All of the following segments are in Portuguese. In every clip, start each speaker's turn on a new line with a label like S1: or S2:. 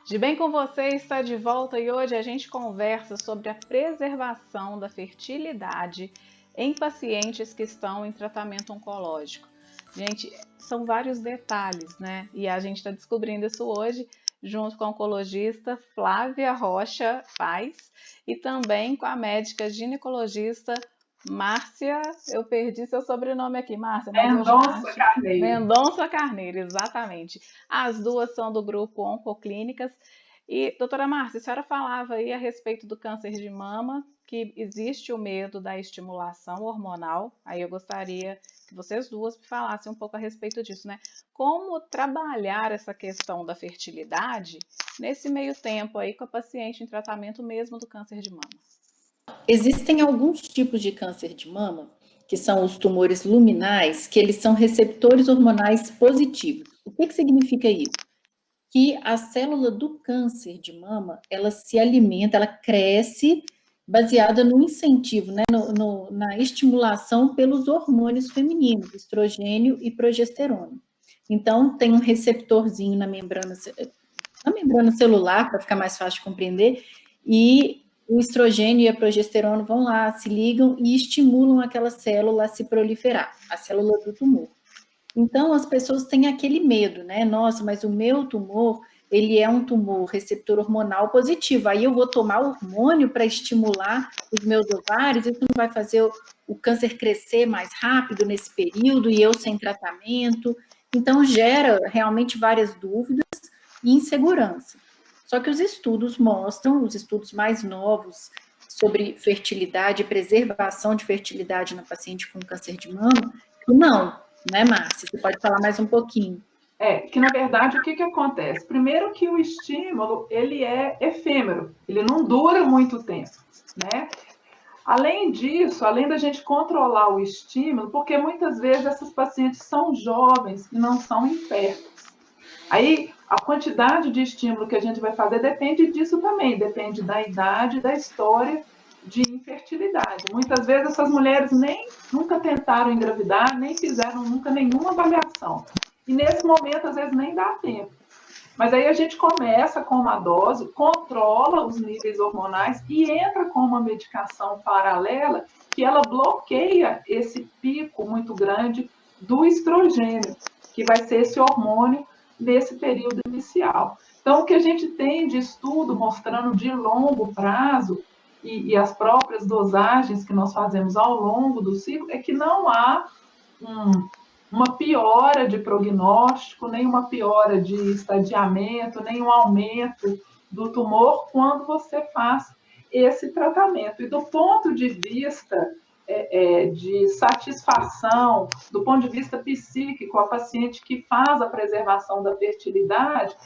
S1: De bem com você, está de volta e hoje a gente conversa sobre a preservação da fertilidade em pacientes que estão em tratamento oncológico. Gente, são vários detalhes, né? E a gente está descobrindo isso hoje junto com a oncologista Flávia Rocha Paz e também com a médica ginecologista Márcia. Eu perdi seu sobrenome aqui, Márcia, mas eu já
S2: Mendonça
S1: acho.
S2: Carneiro.
S1: Mendonça Carneiro, exatamente. As duas são do grupo Oncoclínicas. E, doutora Márcia, a senhora falava aí a respeito do câncer de mama, que existe o medo da estimulação hormonal. Aí eu gostaria que vocês duas me falassem um pouco a respeito disso, né? Como trabalhar essa questão da fertilidade nesse meio tempo aí com a paciente em tratamento mesmo do câncer de mama?
S3: Existem alguns tipos de câncer de mama, que são os tumores luminais, que eles são receptores hormonais positivos. O que significa isso? Que a célula do câncer de mama, ela se alimenta, ela cresce baseada no incentivo, né, na estimulação pelos hormônios femininos, estrogênio e progesterona. Então, tem um receptorzinho na membrana celular, para ficar mais fácil de compreender, e o estrogênio e a progesterona vão lá, se ligam e estimulam aquela célula a se proliferar, a célula do tumor. Então, as pessoas têm aquele medo, né? Nossa, mas o meu tumor, ele é um tumor receptor hormonal positivo, aí eu vou tomar hormônio para estimular os meus ovários, isso não vai fazer o câncer crescer mais rápido nesse período e eu sem tratamento. Então, gera realmente várias dúvidas e insegurança. Só que os estudos mostram, os estudos mais novos sobre fertilidade e preservação de fertilidade na paciente com câncer de mama, que não, né, Márcia? Você pode falar mais um pouquinho.
S2: Que na verdade o que acontece? Primeiro que o estímulo ele é efêmero, ele não dura muito tempo, né? Além disso, além da gente controlar o estímulo, porque muitas vezes essas pacientes são jovens e não são inférteis. Aí a quantidade de estímulo que a gente vai fazer depende disso também, depende da idade, da história de infertilidade. Muitas vezes essas mulheres nem nunca tentaram engravidar, nem fizeram nunca nenhuma avaliação. E nesse momento, às vezes, nem dá tempo. Mas aí a gente começa com uma dose, controla os níveis hormonais e entra com uma medicação paralela que ela bloqueia esse pico muito grande do estrogênio, que vai ser esse hormônio nesse período inicial. Então, o que a gente tem de estudo mostrando de longo prazo e as próprias dosagens que nós fazemos ao longo do ciclo é que não há uma piora de prognóstico, nem uma piora de estadiamento, nem um aumento do tumor quando você faz esse tratamento. E do ponto de vista de satisfação, do ponto de vista psíquico, a paciente que faz a preservação da fertilidade,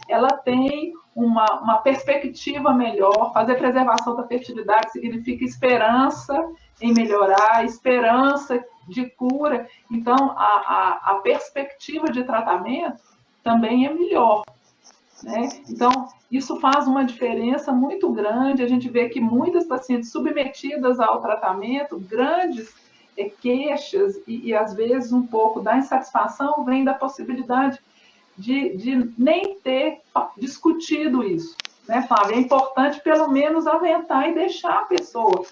S2: ela tem uma perspectiva melhor. Fazer preservação da fertilidade significa esperança em melhorar, esperança de cura. Então, a perspectiva de tratamento também é melhor. Né? Então, isso faz uma diferença muito grande. A gente vê que muitas pacientes submetidas ao tratamento, grandes queixas e às vezes um pouco da insatisfação vem da possibilidade de nem ter discutido isso. Né, Flávia? É importante pelo menos aventar e deixar a pessoa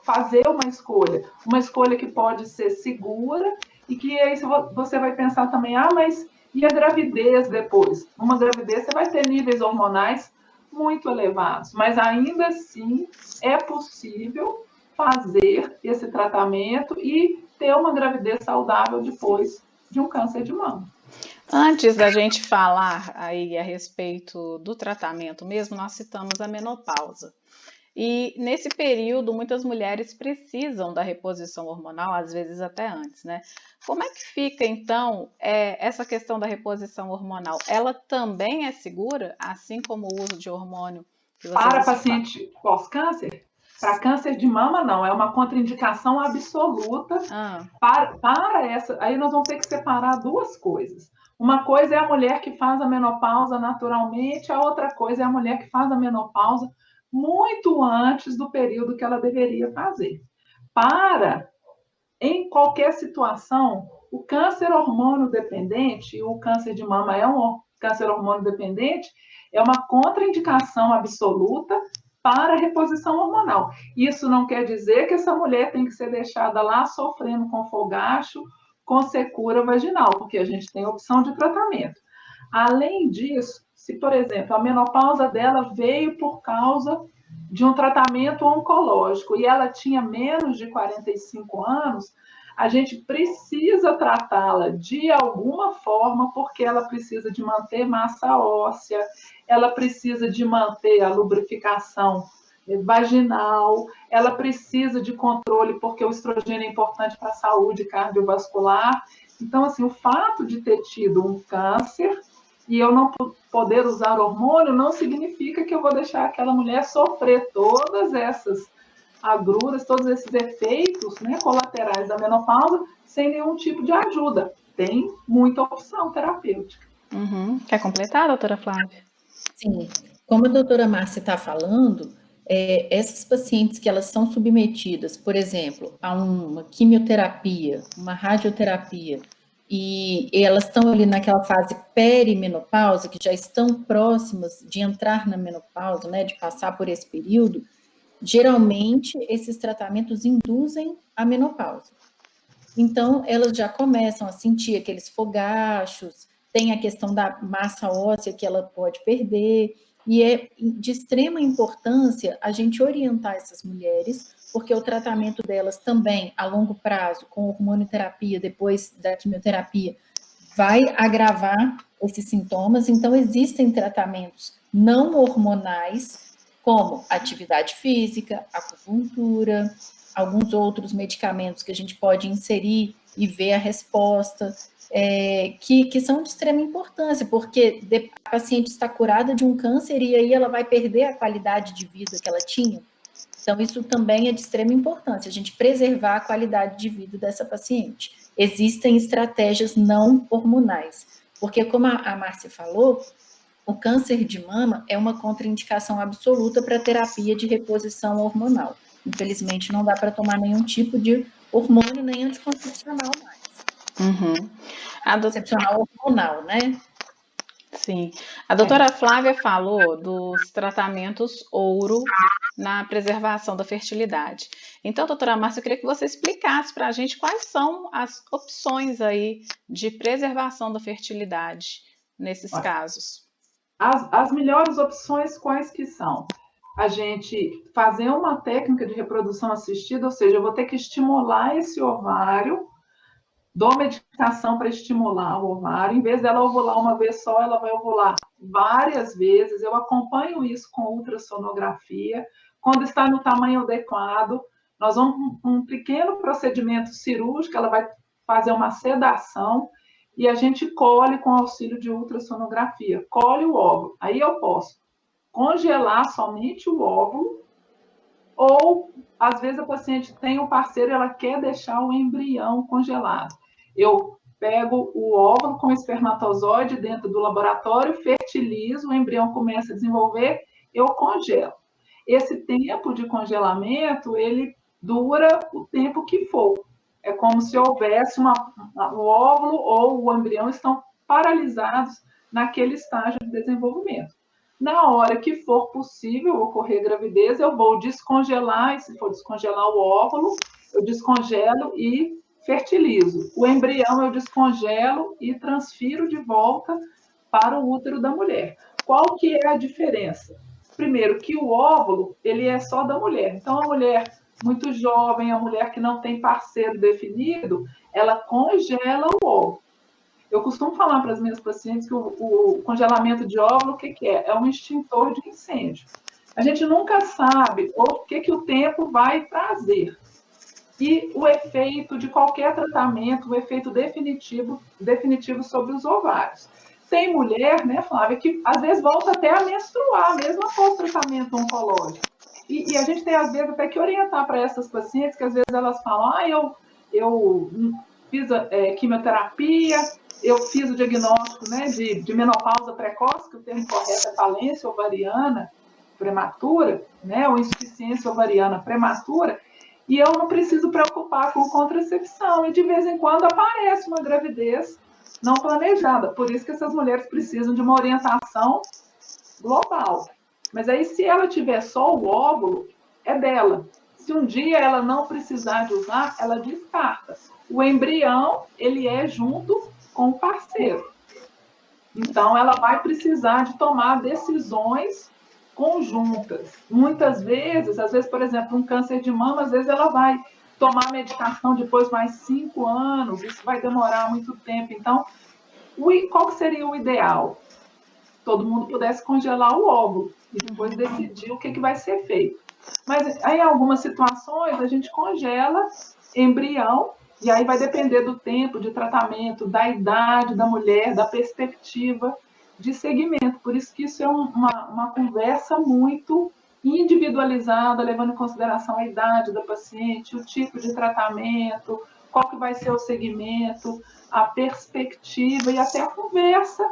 S2: fazer uma escolha que pode ser segura e que aí você vai pensar também, mas e a gravidez depois? Uma gravidez você vai ter níveis hormonais muito elevados, mas ainda assim é possível fazer esse tratamento e ter uma gravidez saudável depois de um câncer de mama.
S1: Antes da gente falar aí a respeito do tratamento mesmo, nós citamos a menopausa. E nesse período, muitas mulheres precisam da reposição hormonal, às vezes até antes, né? Como é que fica, então, essa questão da reposição hormonal? Ela também é segura, assim como o uso de hormônio que vocês
S2: Para
S1: falam?
S2: paciente pós-câncer, para câncer de mama, não, é uma contraindicação absoluta. Para essa, aí nós vamos ter que separar duas coisas. Uma coisa é a mulher que faz a menopausa naturalmente, a outra coisa é a mulher que faz a menopausa muito antes do período que ela deveria fazer. Em qualquer situação, o câncer hormônio dependente, e o câncer de mama é um câncer hormônio dependente, é uma contraindicação absoluta para a reposição hormonal. Isso não quer dizer que essa mulher tem que ser deixada lá sofrendo com fogacho, com secura vaginal, porque a gente tem opção de tratamento. Além disso, se, por exemplo, a menopausa dela veio por causa de um tratamento oncológico e ela tinha menos de 45 anos, a gente precisa tratá-la de alguma forma, porque ela precisa de manter massa óssea, ela precisa de manter a lubrificação vaginal, ela precisa de controle, porque o estrogênio é importante para a saúde cardiovascular. Então, assim, o fato de ter tido um câncer e eu não poder usar hormônio não significa que eu vou deixar aquela mulher sofrer todas essas agruras, todos esses efeitos, né, colaterais da menopausa sem nenhum tipo de ajuda. Tem muita opção terapêutica.
S1: Quer completar, doutora Flávia?
S3: Sim, como a doutora Márcia está falando, essas pacientes que elas são submetidas, por exemplo, a uma quimioterapia, uma radioterapia, e elas estão ali naquela fase perimenopausa, que já estão próximas de entrar na menopausa, né, de passar por esse período, geralmente esses tratamentos induzem a menopausa. Então, elas já começam a sentir aqueles fogachos, tem a questão da massa óssea que ela pode perder, e é de extrema importância a gente orientar essas mulheres, porque o tratamento delas também, a longo prazo, com hormonioterapia, depois da quimioterapia, vai agravar esses sintomas. Então, existem tratamentos não hormonais, como atividade física, acupuntura, alguns outros medicamentos que a gente pode inserir e ver a resposta, que são de extrema importância, porque a paciente está curada de um câncer e aí ela vai perder a qualidade de vida que ela tinha. Então, isso também é de extrema importância, a gente preservar a qualidade de vida dessa paciente. Existem estratégias não hormonais, porque, como a Márcia falou, o câncer de mama é uma contraindicação absoluta para terapia de reposição hormonal. Infelizmente, não dá para tomar nenhum tipo de hormônio, nem anticoncepcional mais. Anticoncepcional hormonal, né?
S1: Sim. A doutora Flávia falou dos tratamentos ouro na preservação da fertilidade. Então, doutora Márcia, eu queria que você explicasse para a gente quais são as opções aí de preservação da fertilidade nesses casos.
S2: As melhores opções quais que são? A gente fazer uma técnica de reprodução assistida, ou seja, eu vou ter que estimular esse ovário, dou medicação para estimular o ovário, em vez dela ovular uma vez só, ela vai ovular várias vezes, eu acompanho isso com ultrassonografia, quando está no tamanho adequado, nós vamos com um pequeno procedimento cirúrgico, ela vai fazer uma sedação, e a gente colhe com auxílio de ultrassonografia, colhe o óvulo, aí eu posso congelar somente o óvulo, ou às vezes a paciente tem um parceiro e ela quer deixar o embrião congelado. Eu pego o óvulo com o espermatozoide dentro do laboratório, fertilizo, o embrião começa a desenvolver, eu congelo. Esse tempo de congelamento, ele dura o tempo que for. É como se houvesse o óvulo ou o embrião estão paralisados naquele estágio de desenvolvimento. Na hora que for possível ocorrer gravidez, eu vou descongelar, e se for descongelar o óvulo, eu descongelo e fertilizo. O embrião eu descongelo e transfiro de volta para o útero da mulher. Qual que é a diferença? Primeiro, que o óvulo, ele é só da mulher. Então, a mulher muito jovem, a mulher que não tem parceiro definido, ela congela o óvulo. Eu costumo falar para as minhas pacientes que o congelamento de óvulo, o que é? É um extintor de incêndio. A gente nunca sabe o que o tempo vai trazer. E o efeito de qualquer tratamento, o efeito definitivo sobre os ovários. Tem mulher, né, Flávia, que às vezes volta até a menstruar, mesmo após tratamento oncológico. E a gente tem, às vezes, até que orientar para essas pacientes, que às vezes elas falam, eu fiz quimioterapia, eu fiz o diagnóstico, né, de menopausa precoce, que o termo correto é falência ovariana prematura, né, ou insuficiência ovariana prematura, e eu não preciso preocupar com contracepção, e de vez em quando aparece uma gravidez não planejada. Por isso que essas mulheres precisam de uma orientação global. Mas aí, se ela tiver só o óvulo, é dela. Se um dia ela não precisar de usar, ela descarta. O embrião, ele é junto com o parceiro. Então, ela vai precisar de tomar decisões conjuntas. Muitas vezes, às vezes, por exemplo, um câncer de mama, às vezes ela vai tomar medicação depois mais 5 anos, isso vai demorar muito tempo. Então, qual que seria o ideal? Todo mundo pudesse congelar o óvulo e depois decidir o que vai ser feito. Mas em algumas situações a gente congela embrião e aí vai depender do tempo de tratamento, da idade da mulher, da perspectiva de segmento. Por isso que isso é uma conversa muito individualizada, levando em consideração a idade da paciente, o tipo de tratamento, qual que vai ser o segmento, a perspectiva e até a conversa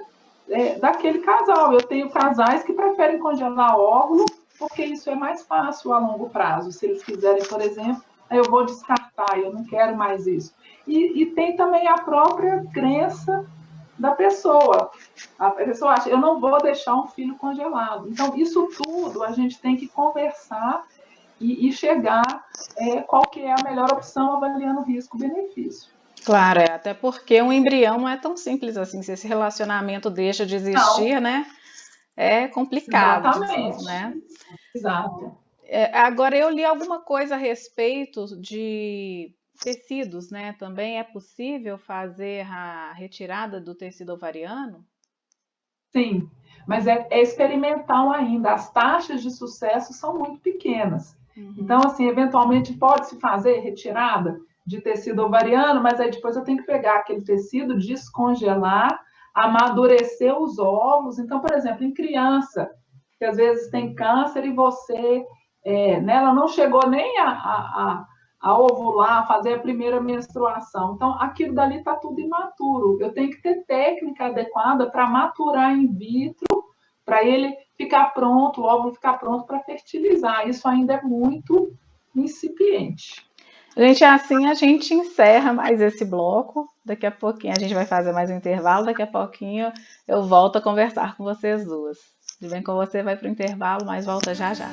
S2: daquele casal. Eu tenho casais que preferem congelar óvulo porque isso é mais fácil a longo prazo. Se eles quiserem, por exemplo, eu vou descartar, eu não quero mais isso. E tem também a própria crença da pessoa. A pessoa acha, eu não vou deixar um filho congelado. Então, isso tudo a gente tem que conversar e chegar qual que é a melhor opção, avaliando risco-benefício.
S1: Claro, até porque um embrião não é tão simples assim. Se esse relacionamento deixa de existir,
S2: Não.
S1: né? É complicado,
S2: Exatamente.
S1: né?
S2: Exato.
S1: Agora, eu li alguma coisa a respeito de tecidos, né? Também é possível fazer a retirada do tecido ovariano?
S2: Sim, mas é experimental ainda. As taxas de sucesso são muito pequenas. Então, assim, eventualmente pode-se fazer retirada de tecido ovariano, mas aí depois eu tenho que pegar aquele tecido, descongelar, amadurecer os ovos. Então, por exemplo, em criança, que às vezes tem câncer e você, ela não chegou nem a ovular, a fazer a primeira menstruação. Então, aquilo dali está tudo imaturo. Eu tenho que ter técnica adequada para maturar in vitro, para ele ficar pronto, o óvulo ficar pronto para fertilizar. Isso ainda é muito incipiente.
S1: Gente, assim a gente encerra mais esse bloco. Daqui a pouquinho a gente vai fazer mais um intervalo. Daqui a pouquinho eu volto a conversar com vocês duas. Tudo bem com você? Vai para o intervalo, mas volta já já.